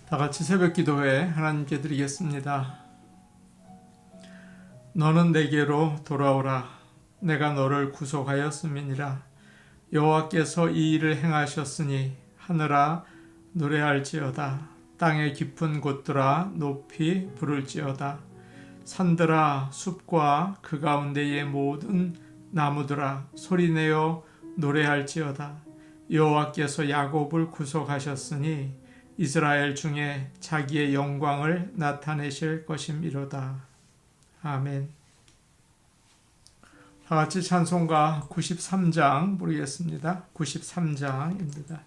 다 같이 새벽 기도회 하나님께 드리겠습니다. 너는 내게로 돌아오라. 내가 너를 구속하였음이니라. 여호와께서 이 일을 행하셨으니 하늘아 노래할지어다. 땅의 깊은 곳들아 높이 부를지어다. 산들아 숲과 그 가운데의 모든 나무들아 소리내어 노래할지어다. 여호와께서 야곱을 구속하셨으니 이스라엘 중에 자기의 영광을 나타내실 것임이로다. 아멘. 다 같이 찬송가 93장 부르겠습니다. 93장입니다.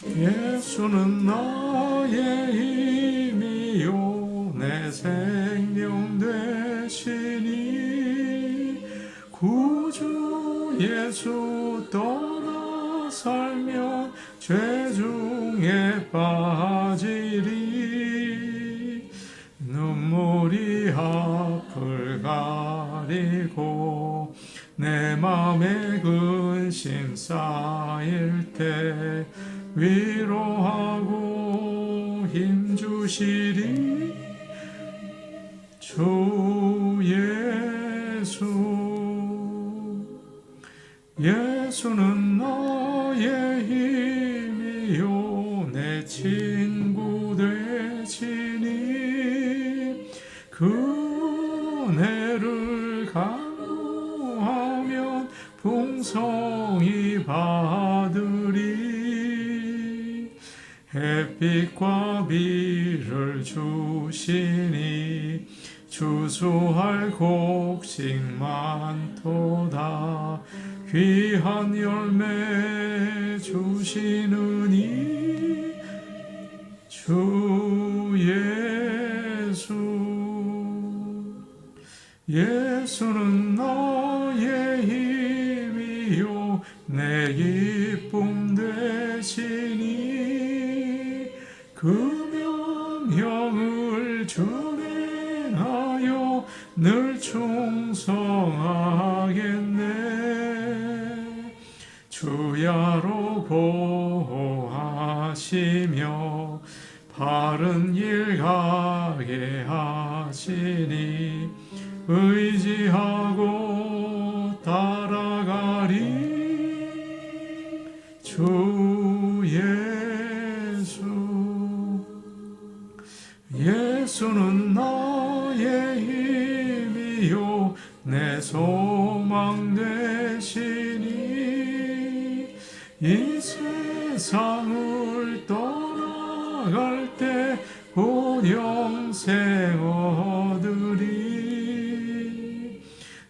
예수는 나의 힘이요 내 생명 되시니 구주 예수 떠나 살면 죄 중에 빠지리. 눈물이 앞을 가리고 내 맘에 근심 쌓일 때 위로하고 힘주시리. 주 예수는 나의 힘이요 내 친구 되시니 그 은혜를 간구하면 풍성히 받으리. 햇빛과 비를 주시니 주수할 곡식 많도다. 귀한 열매 주시느니 주 예수는 나의 힘이요 내 기쁨 되시니 그 명령을 준행하여 늘 충성하겠네. 주야로 보호하시며 바른 길 가게 하시니 의지하고 따라가리. 주 예수는 나의 힘이요 내 소망 되시니 이 세상을 떠나갈 때 곧 영생 얻으리.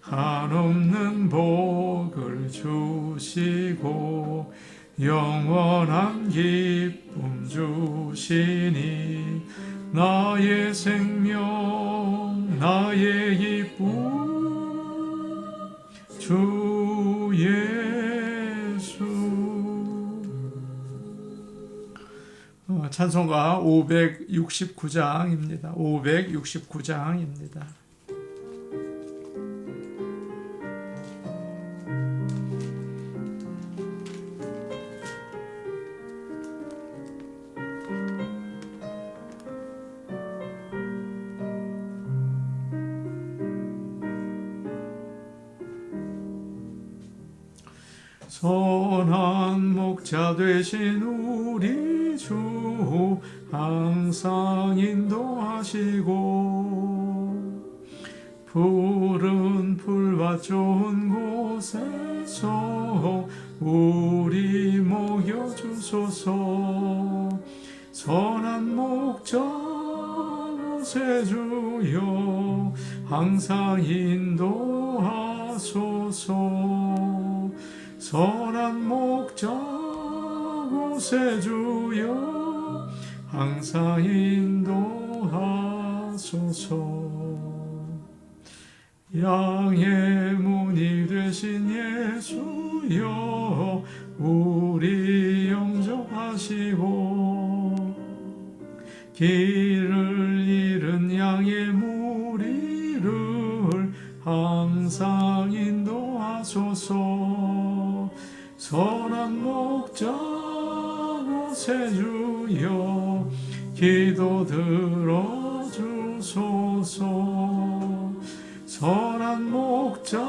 한없는 복을 주시고 영원한 기쁨 주시니 나의 생명 나의 기쁨 주 예수. 찬송가 569장입니다. 569장입니다. 선한 목자 되신 우리 주 항상 인도하시고 푸른 풀밭 좋은 곳에서 우리 먹여주소서. 선한 목자 구세주여 항상 인도하소서. 선한 목자 구세주여 항상 인도하소서. 양의 문이 되신 예수여 우리 영접하시고 길을 잃은 양의 무리를 항상 인도하소서. 선한 목자 구세주여 기도 들어주소서. 선한 목자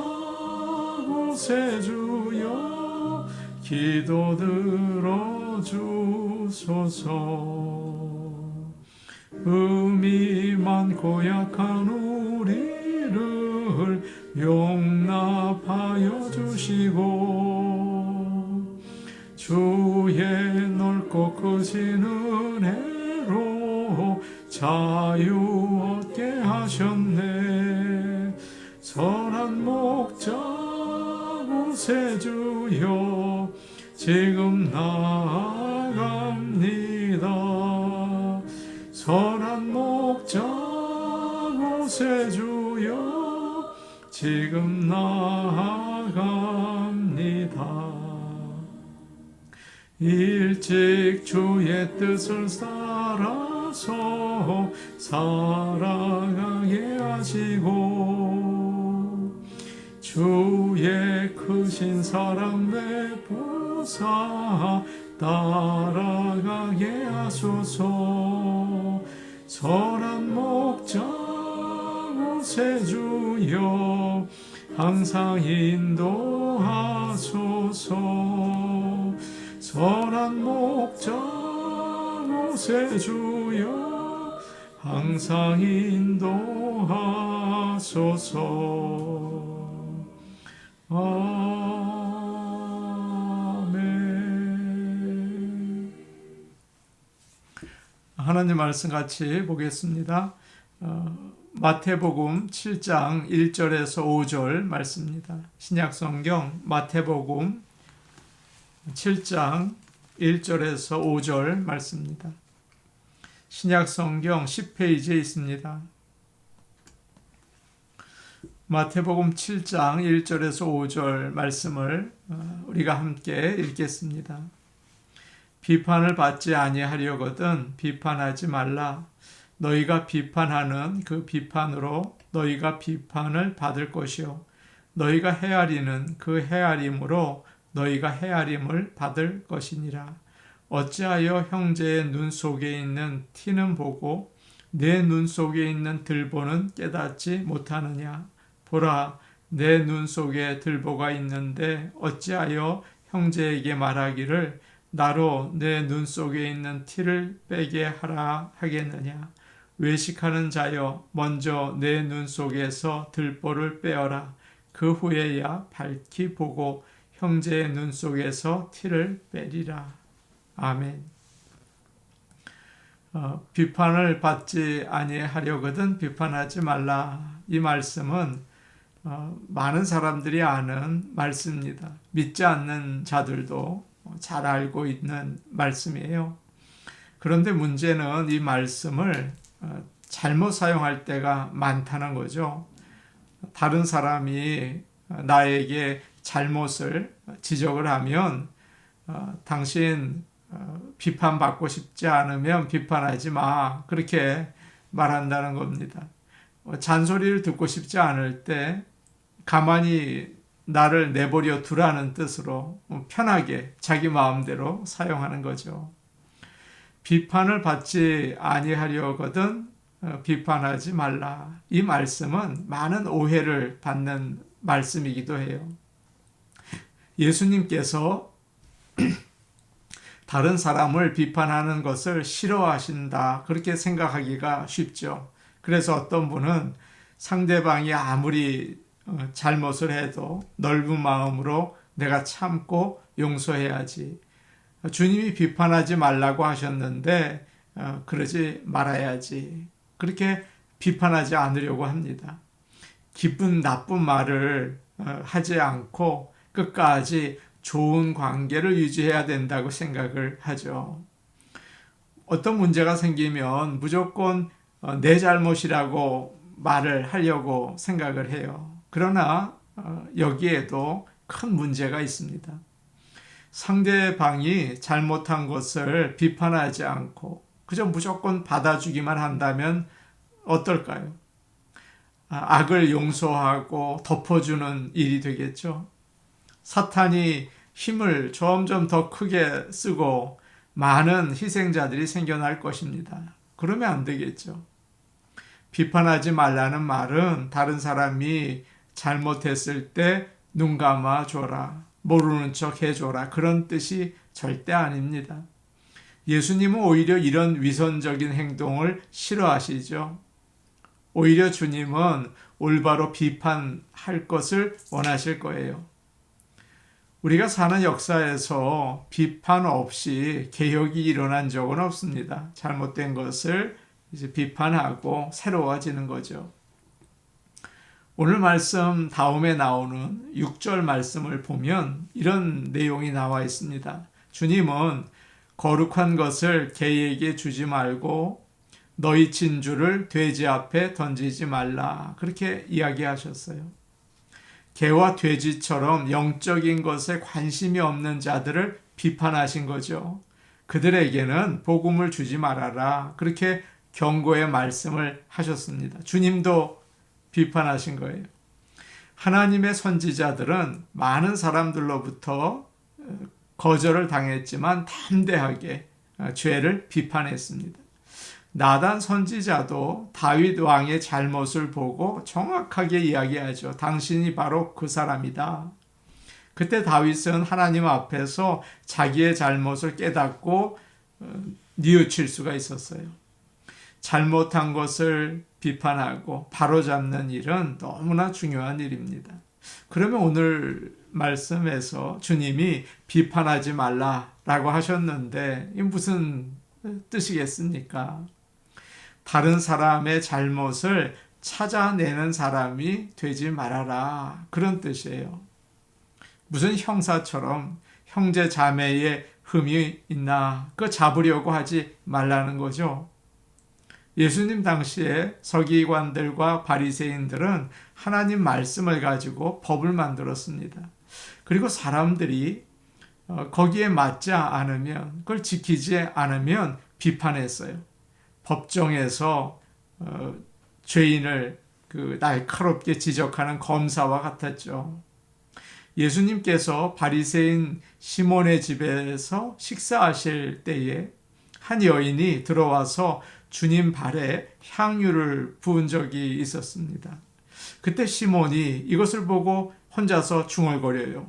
구세주여 기도 들어주소서. 의미 많고 약한 우리를 용납하여 주시고 주의 넓고 크신 은혜로 자유 얻게 하셨네. 선한 목자 구세주여 지금 나아갑니다. 선한 목자 구세주여 지금 나아갑니다. 일찍 주의 뜻을 따라서 살아가게 하시고 주의 크신 사랑 베푸사 따라가게 하소서. 선한 목자 구세주여 항상 인도하소서. 선한 목자 구세주여 항상 인도하소서. 아멘. 하나님 말씀 같이 보겠습니다. 마태복음 7장 1절에서 5절 말씀입니다. 신약성경 마태복음 7장 1절에서 5절 말씀입니다. 신약성경 10페이지에 있습니다. 마태복음 7장 1절에서 5절 말씀을 우리가 함께 읽겠습니다. 비판을 받지 아니하려거든 비판하지 말라. 너희가 비판하는 그 비판으로 너희가 비판을 받을 것이요 너희가 헤아리는 그 헤아림으로 너희가 헤아림을 받을 것이니라. 어찌하여 형제의 눈 속에 있는 티는 보고 내 눈 속에 있는 들보는 깨닫지 못하느냐. 보라, 내 눈 속에 들보가 있는데 어찌하여 형제에게 말하기를 나로 내 눈 속에 있는 티를 빼게 하라 하겠느냐. 외식하는 자여 먼저 내 눈 속에서 들보를 빼어라. 그 후에야 밝히 보고 형제의 눈 속에서 티를 빼리라. 아멘. 비판을 받지 아니하려거든 비판하지 말라. 이 말씀은 많은 사람들이 아는 말씀입니다. 믿지 않는 자들도 잘 알고 있는 말씀이에요. 그런데 문제는 이 말씀을 잘못 사용할 때가 많다는 거죠. 다른 사람이 나에게 잘못을 지적을 하면 당신 비판받고 싶지 않으면 비판하지 마. 그렇게 말한다는 겁니다. 잔소리를 듣고 싶지 않을 때 가만히 나를 내버려 두라는 뜻으로 편하게 자기 마음대로 사용하는 거죠. 비판을 받지 아니하려거든 비판하지 말라. 이 말씀은 많은 오해를 받는 말씀이기도 해요. 예수님께서 다른 사람을 비판하는 것을 싫어하신다. 그렇게 생각하기가 쉽죠. 그래서 어떤 분은 상대방이 아무리 잘못을 해도 넓은 마음으로 내가 참고 용서해야지. 주님이 비판하지 말라고 하셨는데 그러지 말아야지. 그렇게 비판하지 않으려고 합니다. 기쁜 나쁜 말을 하지 않고 끝까지 좋은 관계를 유지해야 된다고 생각을 하죠. 어떤 문제가 생기면 무조건 내 잘못이라고 말을 하려고 생각을 해요. 그러나 여기에도 큰 문제가 있습니다. 상대방이 잘못한 것을 비판하지 않고 그저 무조건 받아주기만 한다면 어떨까요? 악을 용서하고 덮어주는 일이 되겠죠. 사탄이 힘을 점점 더 크게 쓰고 많은 희생자들이 생겨날 것입니다. 그러면 안 되겠죠. 비판하지 말라는 말은 다른 사람이 잘못했을 때 눈 감아줘라, 모르는 척 해줘라, 그런 뜻이 절대 아닙니다. 예수님은 오히려 이런 위선적인 행동을 싫어하시죠. 오히려 주님은 올바로 비판할 것을 원하실 거예요. 우리가 사는 역사에서 비판 없이 개혁이 일어난 적은 없습니다. 잘못된 것을 이제 비판하고 새로워지는 거죠. 오늘 말씀 다음에 나오는 6절 말씀을 보면 이런 내용이 나와 있습니다. 주님은 거룩한 것을 개에게 주지 말고 너희 진주를 돼지 앞에 던지지 말라. 그렇게 이야기하셨어요. 개와 돼지처럼 영적인 것에 관심이 없는 자들을 비판하신 거죠. 그들에게는 복음을 주지 말아라. 그렇게 경고의 말씀을 하셨습니다. 주님도 비판하신 거예요. 하나님의 선지자들은 많은 사람들로부터 거절을 당했지만 담대하게 죄를 비판했습니다. 나단 선지자도 다윗 왕의 잘못을 보고 정확하게 이야기하죠. 당신이 바로 그 사람이다. 그때 다윗은 하나님 앞에서 자기의 잘못을 깨닫고 뉘우칠 수가 있었어요. 잘못한 것을 비판하고 바로잡는 일은 너무나 중요한 일입니다. 그러면 오늘 말씀에서 주님이 비판하지 말라라고 하셨는데 이게 무슨 뜻이겠습니까? 다른 사람의 잘못을 찾아내는 사람이 되지 말아라. 그런 뜻이에요. 무슨 형사처럼 형제 자매의 흠이 있나 그거 잡으려고 하지 말라는 거죠. 예수님 당시에 서기관들과 바리새인들은 하나님 말씀을 가지고 법을 만들었습니다. 그리고 사람들이 거기에 맞지 않으면 그걸 지키지 않으면 비판했어요. 법정에서 죄인을 날카롭게 지적하는 검사와 같았죠. 예수님께서 바리새인 시몬의 집에서 식사하실 때에 한 여인이 들어와서 주님 발에 향유를 부은 적이 있었습니다. 그때 시몬이 이것을 보고 혼자서 중얼거려요.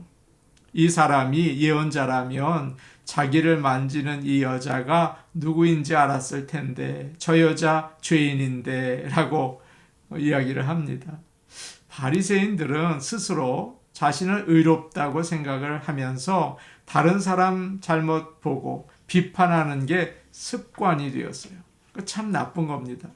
이 사람이 예언자라면 자기를 만지는 이 여자가 누구인지 알았을 텐데 저 여자 죄인인데 라고 이야기를 합니다. 바리새인들은 스스로 자신을 의롭다고 생각을 하면서 다른 사람 잘못 보고 비판하는 게 습관이 되었어요. 참 나쁜 겁니다.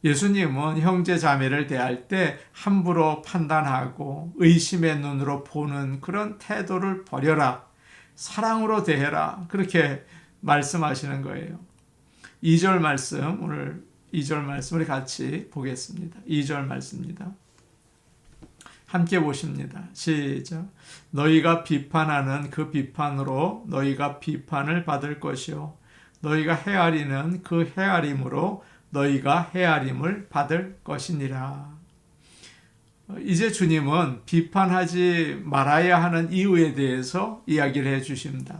예수님은 형제 자매를 대할 때 함부로 판단하고 의심의 눈으로 보는 그런 태도를 버려라. 사랑으로 대해라. 그렇게 말씀하시는 거예요. 2절 말씀, 오늘 2절 말씀 우리 같이 보겠습니다. 2절 말씀입니다. 함께 보십니다. 시작. 너희가 비판하는 그 비판으로 너희가 비판을 받을 것이요 너희가 헤아리는 그 헤아림으로 너희가 헤아림을 받을 것이니라. 이제 주님은 비판하지 말아야 하는 이유에 대해서 이야기를 해 주십니다.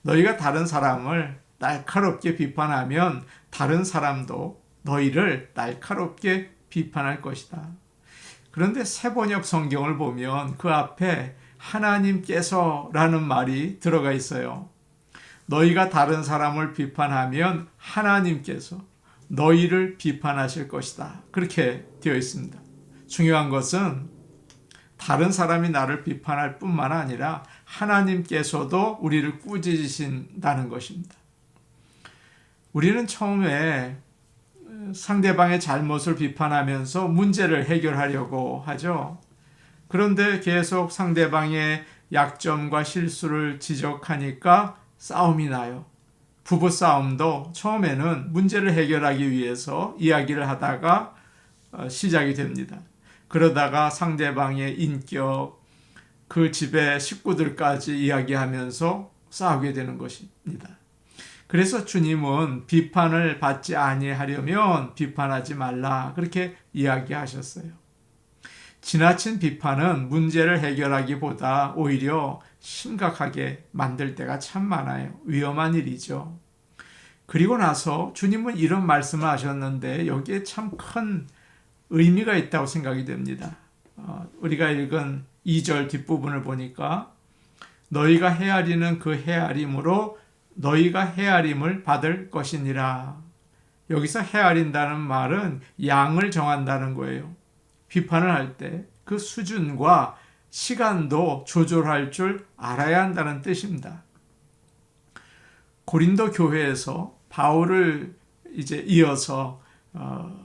너희가 다른 사람을 날카롭게 비판하면 다른 사람도 너희를 날카롭게 비판할 것이다. 그런데 새번역 성경을 보면 그 앞에 하나님께서라는 말이 들어가 있어요. 너희가 다른 사람을 비판하면 하나님께서 너희를 비판하실 것이다. 그렇게 되어 있습니다. 중요한 것은 다른 사람이 나를 비판할 뿐만 아니라 하나님께서도 우리를 꾸짖으신다는 것입니다. 우리는 처음에 상대방의 잘못을 비판하면서 문제를 해결하려고 하죠. 그런데 계속 상대방의 약점과 실수를 지적하니까 싸움이 나요. 부부싸움도 처음에는 문제를 해결하기 위해서 이야기를 하다가 시작이 됩니다. 그러다가 상대방의 인격, 그 집의 식구들까지 이야기하면서 싸우게 되는 것입니다. 그래서 주님은 비판을 받지 아니하려면 비판하지 말라 그렇게 이야기하셨어요. 지나친 비판은 문제를 해결하기보다 오히려 심각하게 만들 때가 참 많아요. 위험한 일이죠. 그리고 나서 주님은 이런 말씀을 하셨는데 여기에 참 큰 의미가 있다고 생각이 됩니다. 우리가 읽은 2절 뒷부분을 보니까 너희가 헤아리는 그 헤아림으로 너희가 헤아림을 받을 것이니라. 여기서 헤아린다는 말은 양을 정한다는 거예요. 비판을 할 때 그 수준과 시간도 조절할 줄 알아야 한다는 뜻입니다. 고린도 교회에서 바울을 이제 이어서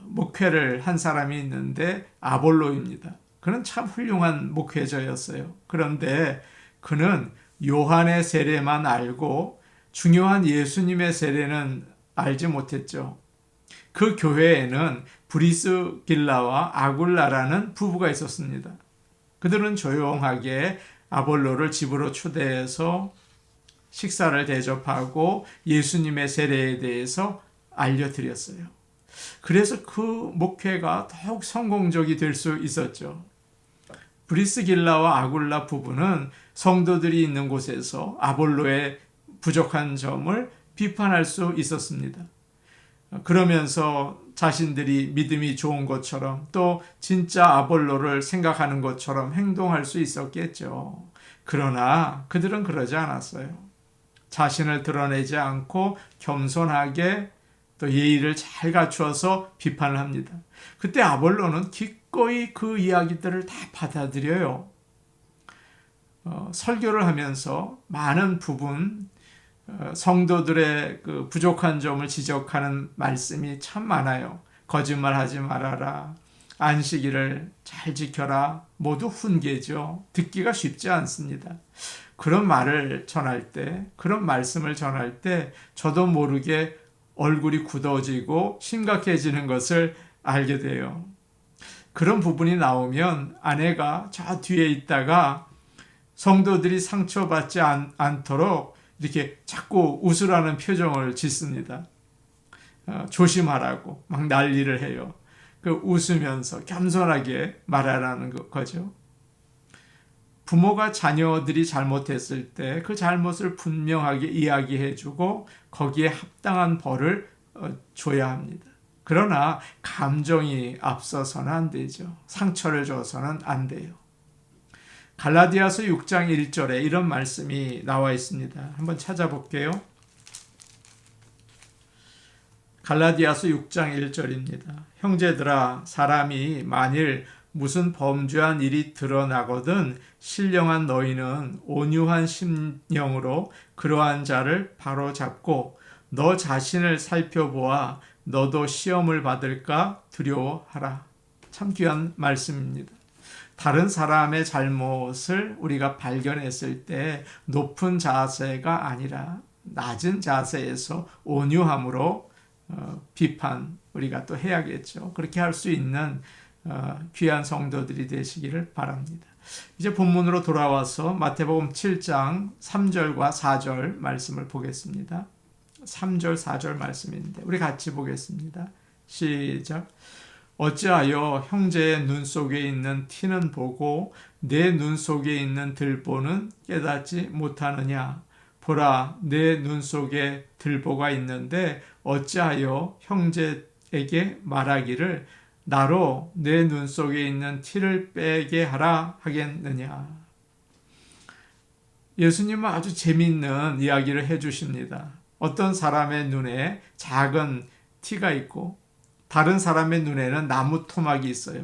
목회를 한 사람이 있는데 아볼로입니다. 그는 참 훌륭한 목회자였어요. 그런데 그는 요한의 세례만 알고 중요한 예수님의 세례는 알지 못했죠. 그 교회에는 브리스길라와 아굴라라는 부부가 있었습니다. 그들은 조용하게 아볼로를 집으로 초대해서 식사를 대접하고 예수님의 세례에 대해서 알려드렸어요. 그래서 그 목회가 더욱 성공적이 될 수 있었죠. 브리스길라와 아굴라 부부는 성도들이 있는 곳에서 아볼로의 부족한 점을 비판할 수 있었습니다. 그러면서 자신들이 믿음이 좋은 것처럼 또 진짜 아볼로를 생각하는 것처럼 행동할 수 있었겠죠. 그러나 그들은 그러지 않았어요. 자신을 드러내지 않고 겸손하게 또 예의를 잘 갖추어서 비판을 합니다. 그때 아볼로는 기꺼이 그 이야기들을 다 받아들여요. 설교를 하면서 많은 부분 성도들의 그 부족한 점을 지적하는 말씀이 참 많아요. 거짓말하지 말아라. 안식일을 잘 지켜라. 모두 훈계죠. 듣기가 쉽지 않습니다. 그런 말을 전할 때, 그런 말씀을 전할 때 저도 모르게 얼굴이 굳어지고 심각해지는 것을 알게 돼요. 그런 부분이 나오면 아내가 저 뒤에 있다가 성도들이 상처받지 않도록 이렇게 자꾸 웃으라는 표정을 짓습니다. 조심하라고 막 난리를 해요. 그 웃으면서 겸손하게 말하라는 거죠. 부모가 자녀들이 잘못했을 때 그 잘못을 분명하게 이야기해주고 거기에 합당한 벌을 줘야 합니다. 그러나 감정이 앞서서는 안 되죠. 상처를 줘서는 안 돼요. 갈라디아서 6장 1절에 이런 말씀이 나와 있습니다. 한번 찾아볼게요. 갈라디아서 6장 1절입니다. 형제들아, 사람이 만일 무슨 범죄한 일이 드러나거든 신령한 너희는 온유한 심령으로 그러한 자를 바로잡고 너 자신을 살펴보아 너도 시험을 받을까 두려워하라. 참 귀한 말씀입니다. 다른 사람의 잘못을 우리가 발견했을 때 높은 자세가 아니라 낮은 자세에서 온유함으로 비판 우리가 또 해야겠죠. 그렇게 할 수 있는 귀한 성도들이 되시기를 바랍니다. 이제 본문으로 돌아와서 마태복음 7장 3절과 4절 말씀을 보겠습니다. 3절 4절 말씀인데 우리 같이 보겠습니다. 시작. 어찌하여 형제의 눈 속에 있는 티는 보고 내 눈 속에 있는 들보는 깨닫지 못하느냐. 보라, 내 눈 속에 들보가 있는데 어찌하여 형제에게 말하기를 나로 내 눈 속에 있는 티를 빼게 하라 하겠느냐. 예수님은 아주 재미있는 이야기를 해주십니다. 어떤 사람의 눈에 작은 티가 있고 다른 사람의 눈에는 나무 토막이 있어요.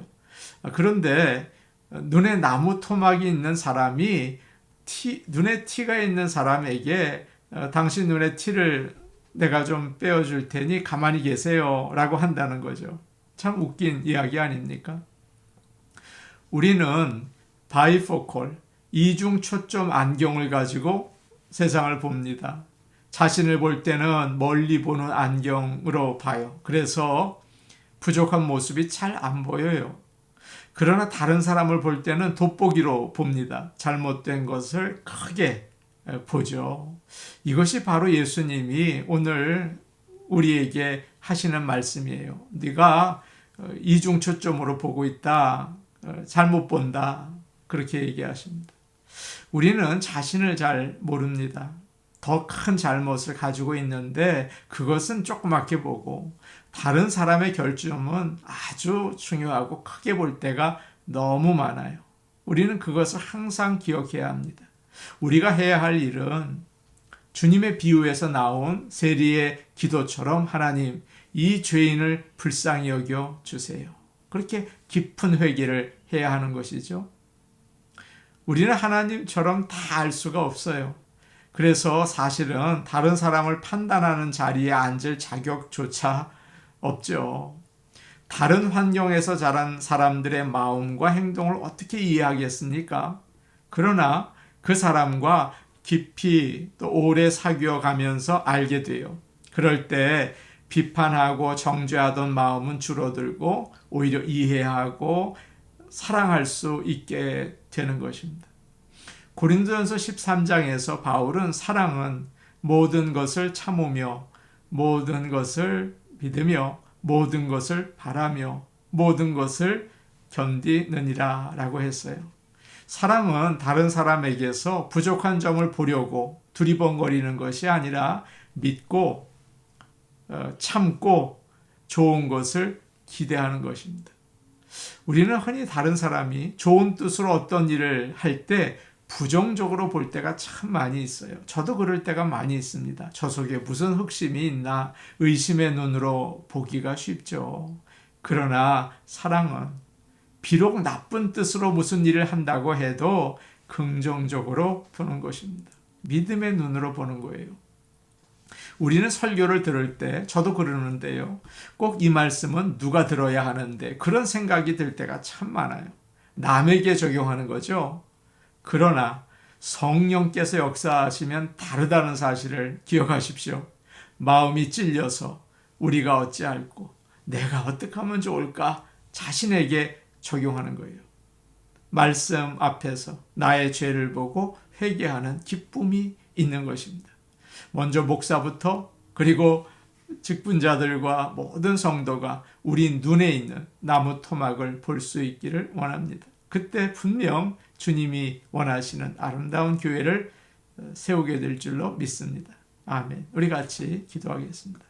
그런데 눈에 나무 토막이 있는 사람이 눈에 티가 있는 사람에게 당신 눈에 티를 내가 좀 빼어줄 테니 가만히 계세요 라고 한다는 거죠. 참 웃긴 이야기 아닙니까? 우리는 바이포컬, 이중 초점 안경을 가지고 세상을 봅니다. 자신을 볼 때는 멀리 보는 안경으로 봐요. 그래서 부족한 모습이 잘 안 보여요. 그러나 다른 사람을 볼 때는 돋보기로 봅니다. 잘못된 것을 크게 보죠. 이것이 바로 예수님이 오늘 우리에게 하시는 말씀이에요. 네가 이중 초점으로 보고 있다. 잘못 본다. 그렇게 얘기하십니다. 우리는 자신을 잘 모릅니다. 더 큰 잘못을 가지고 있는데 그것은 조그맣게 보고 다른 사람의 결점은 아주 중요하고 크게 볼 때가 너무 많아요. 우리는 그것을 항상 기억해야 합니다. 우리가 해야 할 일은 주님의 비유에서 나온 세리의 기도처럼 하나님, 이 죄인을 불쌍히 여겨 주세요. 그렇게 깊은 회개를 해야 하는 것이죠. 우리는 하나님처럼 다 알 수가 없어요. 그래서 사실은 다른 사람을 판단하는 자리에 앉을 자격조차 없죠. 다른 환경에서 자란 사람들의 마음과 행동을 어떻게 이해하겠습니까? 그러나 그 사람과 깊이 또 오래 사귀어 가면서 알게 돼요. 그럴 때 비판하고 정죄하던 마음은 줄어들고 오히려 이해하고 사랑할 수 있게 되는 것입니다. 고린도전서 13장에서 바울은 사랑은 모든 것을 참으며 모든 것을 믿으며 모든 것을 바라며 모든 것을 견디느니라 라고 했어요. 사랑은 다른 사람에게서 부족한 점을 보려고 두리번거리는 것이 아니라 믿고 참고 좋은 것을 기대하는 것입니다. 우리는 흔히 다른 사람이 좋은 뜻으로 어떤 일을 할 때 부정적으로 볼 때가 참 많이 있어요. 저도 그럴 때가 많이 있습니다. 저 속에 무슨 흑심이 있나 의심의 눈으로 보기가 쉽죠. 그러나 사랑은 비록 나쁜 뜻으로 무슨 일을 한다고 해도 긍정적으로 보는 것입니다. 믿음의 눈으로 보는 거예요. 우리는 설교를 들을 때 저도 그러는데요. 꼭 이 말씀은 누가 들어야 하는데 그런 생각이 들 때가 참 많아요. 남에게 적용하는 거죠. 그러나 성령께서 역사하시면 다르다는 사실을 기억하십시오. 마음이 찔려서 우리가 어찌할꼬 내가 어떻게 하면 좋을까 자신에게 적용하는 거예요. 말씀 앞에서 나의 죄를 보고 회개하는 기쁨이 있는 것입니다. 먼저 목사부터 그리고 직분자들과 모든 성도가 우리 눈에 있는 나무 토막을 볼 수 있기를 원합니다. 그때 분명 주님이 원하시는 아름다운 교회를 세우게 될 줄로 믿습니다. 아멘. 우리 같이 기도하겠습니다.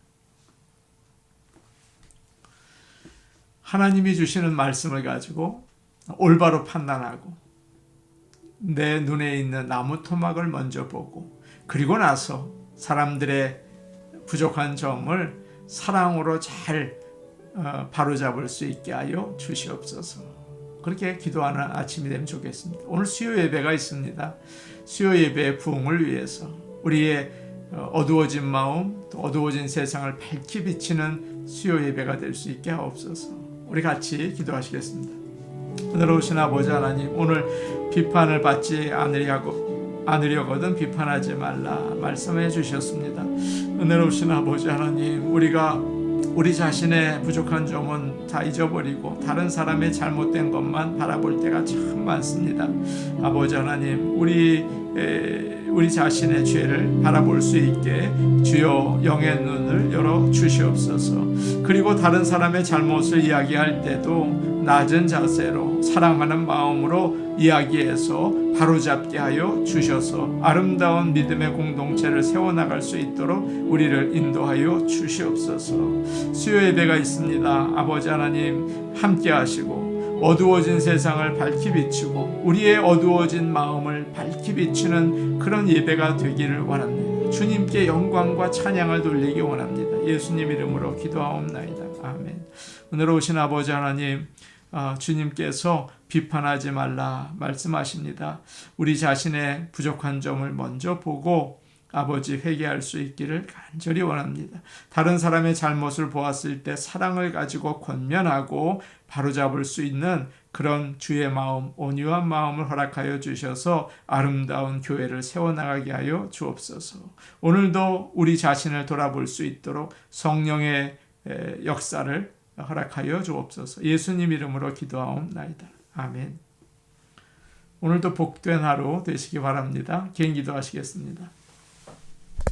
하나님이 주시는 말씀을 가지고 올바로 판단하고 내 눈에 있는 나무 토막을 먼저 보고 그리고 나서 사람들의 부족한 점을 사랑으로 잘 바로잡을 수 있게 하여 주시옵소서. 그렇게 기도하는 아침이 되면 좋겠습니다. 오늘 수요 예배가 있습니다. 수요 예배의 부흥을 위해서 우리의 어두워진 마음, 또 어두워진 세상을 밝히 비치는 수요 예배가 될 수 있게 하옵소서. 우리 같이 기도하시겠습니다. 은혜로우신 아버지 하나님, 오늘 비판을 받지 않으려거든 비판하지 말라 말씀해 주셨습니다. 은혜로우신 아버지 하나님, 우리가 우리 자신의 부족한 점은 다 잊어버리고 다른 사람의 잘못된 것만 바라볼 때가 참 많습니다. 아버지 하나님, 우리 자신의 죄를 바라볼 수 있게 주여 영의 눈을 열어 주시옵소서. 그리고 다른 사람의 잘못을 이야기할 때도 낮은 자세로 사랑하는 마음으로 이야기해서 바로잡게 하여 주셔서 아름다운 믿음의 공동체를 세워나갈 수 있도록 우리를 인도하여 주시옵소서. 수요 예배가 있습니다. 아버지 하나님, 함께 하시고 어두워진 세상을 밝히 비추고 우리의 어두워진 마음을 밝히 비추는 그런 예배가 되기를 원합니다. 주님께 영광과 찬양을 돌리기 원합니다. 예수님 이름으로 기도하옵나이다. 아멘. 은혜로우신 아버지 하나님, 주님께서 비판하지 말라 말씀하십니다. 우리 자신의 부족한 점을 먼저 보고 아버지 회개할 수 있기를 간절히 원합니다. 다른 사람의 잘못을 보았을 때 사랑을 가지고 권면하고 바로잡을 수 있는 그런 주의 마음, 온유한 마음을 허락하여 주셔서 아름다운 교회를 세워나가게 하여 주옵소서. 오늘도 우리 자신을 돌아볼 수 있도록 성령의 역사를 허락하여 주옵소서. 예수님 이름으로 기도하옵나이다. 아멘. 오늘도 복된 하루 되시기 바랍니다. 개인 기도하시겠습니다.